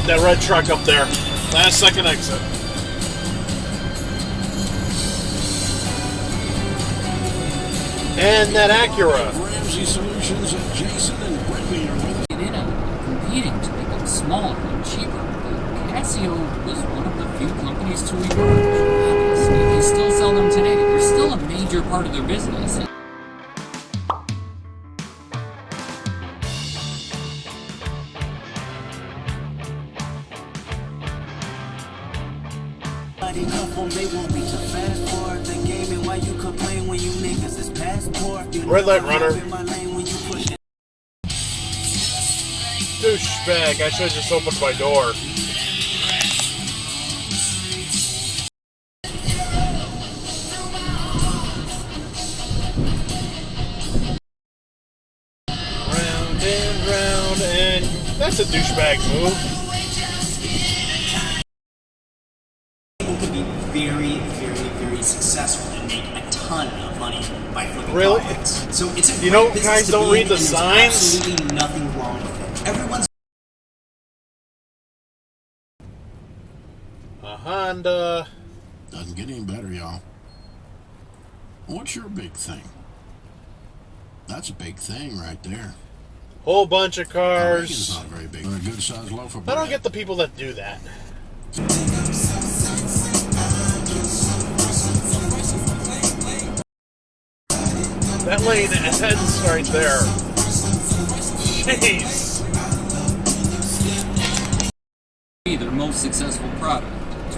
that red truck up there. Last second exit. And that Acura. Ramsey Solutions and Jason and Brittany are with us. In competing to make them smaller and cheaper, Casio was one of the few companies to emerge. Obviously, they still sell them today. They're still a major part of their business. Red light runner. Douchebag, I should have just opened my door. Round and that's a douchebag move. Very, very, very successful and make a ton of money by flipping really? Products. So it's a you know, guys don't read the signs. Absolutely nothing wrong with it. Everyone's a Honda. Doesn't get any better, y'all. What's your big thing? That's a big thing right there. Whole bunch of cars. It's not very big. A good sized loaf of I bread. don't get the people that do that. That lane ends right there. Jeez. Their most successful product.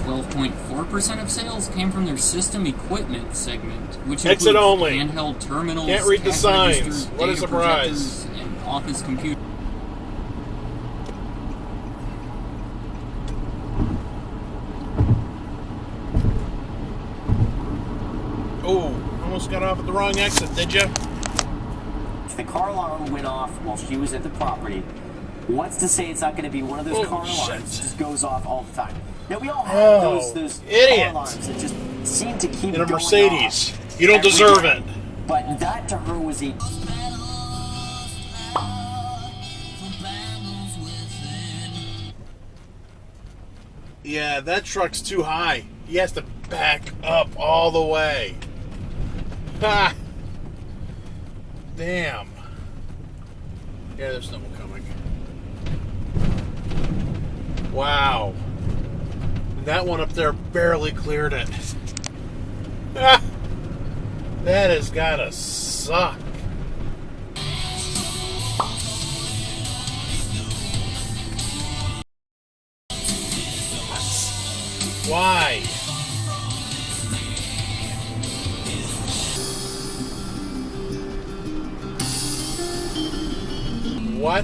12.4% of sales came from their system equipment segment, which includes exit only. Handheld terminals, Can't read the cash signs. registers, What a data surprise. projectors, and office computers. Oh, almost got off at the wrong exit, did you? The car alarm went off while she was at the property. What's to say it's not going to be one of those car alarms that just goes off all the time? Now, we all have those car alarms that just seem to keep in a going Mercedes. off You don't deserve day. it. But that to her was a... Yeah, that truck's too high. He has to back up all the way. Ha! Damn. Yeah, there's no one coming. Wow. And that one up there barely cleared it. Ah! That has gotta suck. Why? What?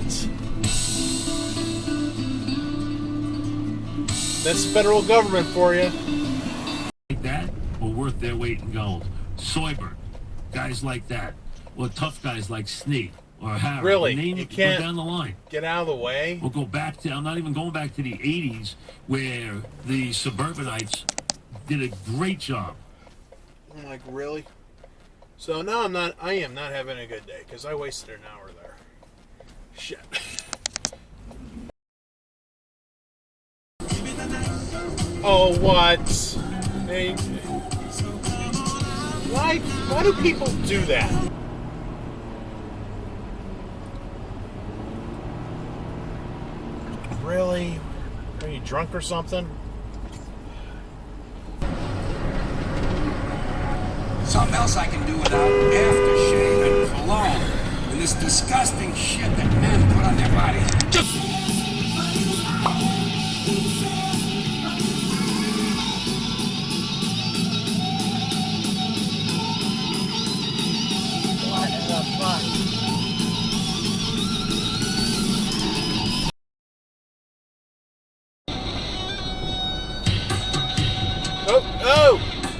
That's the federal government for you. Like that were worth their weight in gold. Soyber, guys like that, or tough guys like Sneak or Harry. Really? Name You it, can't go down the line. Get out of the way. We'll go back to, I'm not even going back to the 80s where the suburbanites did a great job. I'm like, really? So now I am not having a good day because I wasted an hour there. Shit. Oh, what? Hey, why do people do that? Really? Are you drunk or something? Something else I can do without aftershave and cologne and this disgusting shit that men put on their bodies. What the fuck?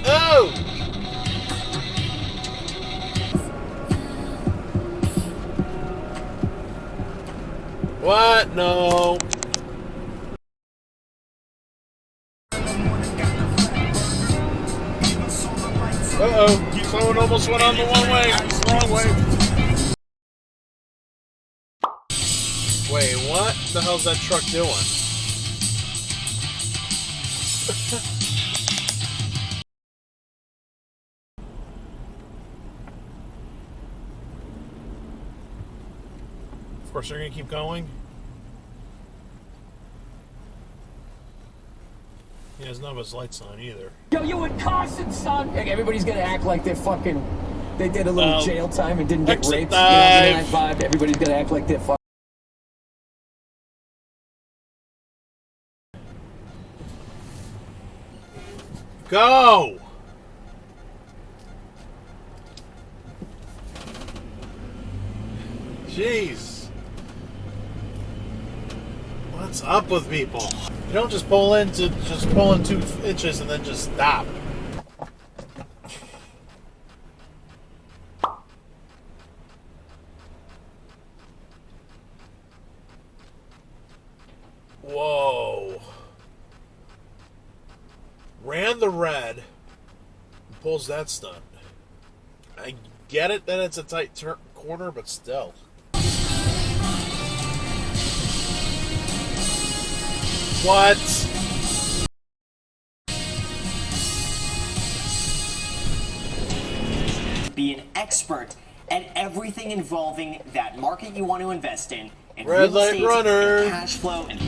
Oh! What? No. Uh-oh. Someone almost went on the one way. Wrong way. Wait, what the hell's that truck doing? Of course, they're going to keep going. He has none of his lights on either. Yo, you in Carson, son? Like, everybody's gonna act like they're fucking. They did a little jail time and didn't get exit raped. dive. You know, that vibe. Everybody's gonna act like they're fucking. Go! Jeez. What's up with people? You don't just pull in 2 inches and then just stop. Whoa. Ran the red. Pulls that stunt. I get it that it's a tight corner, but still. What? Be an expert at everything involving that market you want to invest in, and Red real light estate, runner. and cash flow, and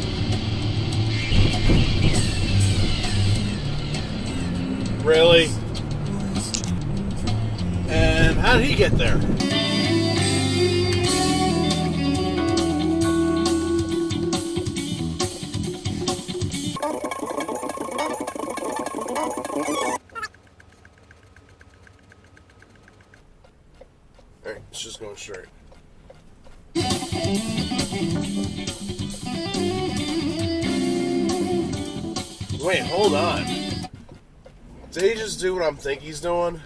Really? And how did he get there? Alright, it's just going straight. Wait, hold on. Did he just do what I'm thinking he's doing?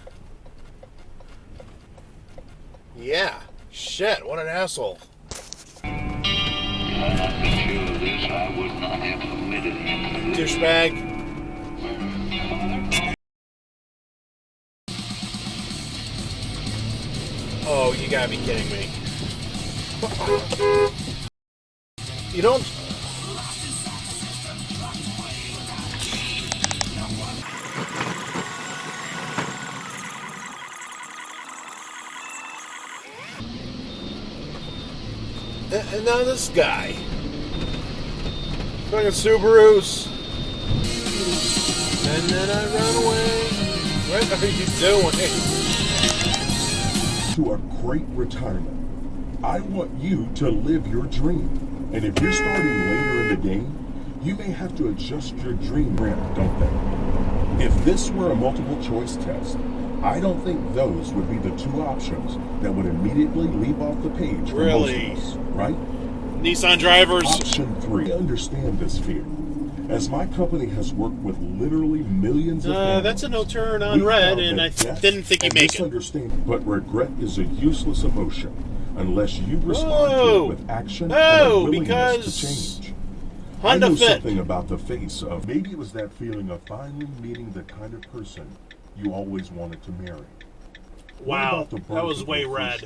Yeah. Shit, what an asshole. Douchebag. Oh, you gotta be kidding me. You don't... And now this guy. Fucking Subarus. And then I run away. What are you doing? To a great retirement. I want you to live your dream. And if you're starting later in the game, you may have to adjust your dream ramp, don't they? If this were a multiple choice test, I don't think those would be the 2 options that would immediately leap off the page for Really? most of us, right? Nissan drivers. Option 3. I understand this fear. As my company has worked with literally millions of families, that's a no turn on red, and I didn't think you'd make it. But regret is a useless emotion unless you respond to it with action and a willingness to change. I know something about the face of, maybe it was that feeling of finally meeting the kind of person you always wanted to marry. Wow, that was way red.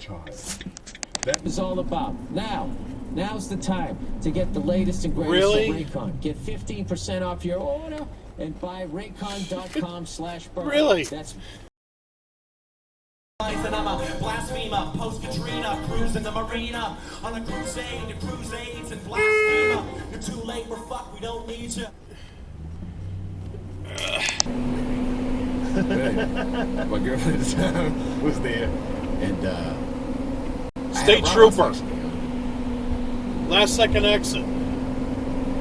That is all about. Now's the time to get the latest and greatest Really? of Raycon. Get 15% off your order and buy raycon.com/burn. Really? That's and I'm a blasphemer, post-Katrina, cruising the marina, on a crusade to crusades and blasphemer. You're too late, we're fucked, we don't need you. My girlfriend at the time was there, and State trooper. Last second exit.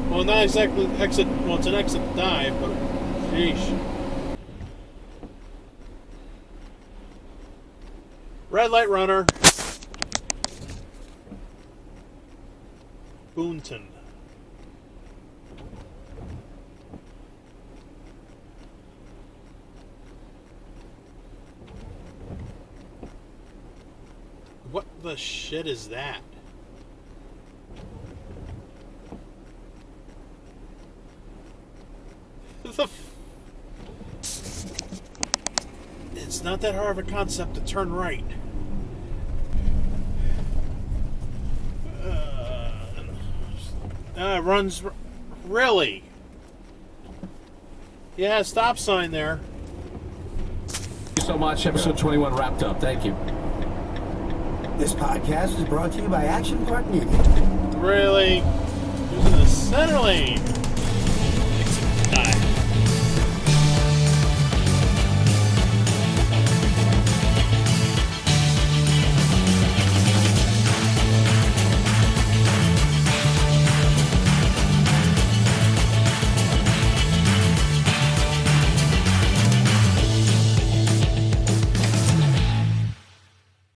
Well, not exactly exit. Well, it's an exit dive, but sheesh. Red light runner. Boonton. What the shit is that? It's not that hard of a concept to turn right. Runs really. Yeah, stop sign there. Thank you so much. Episode 21 wrapped up. Thank you. This podcast is brought to you by Action Park Media. Really? Who's in the center lane?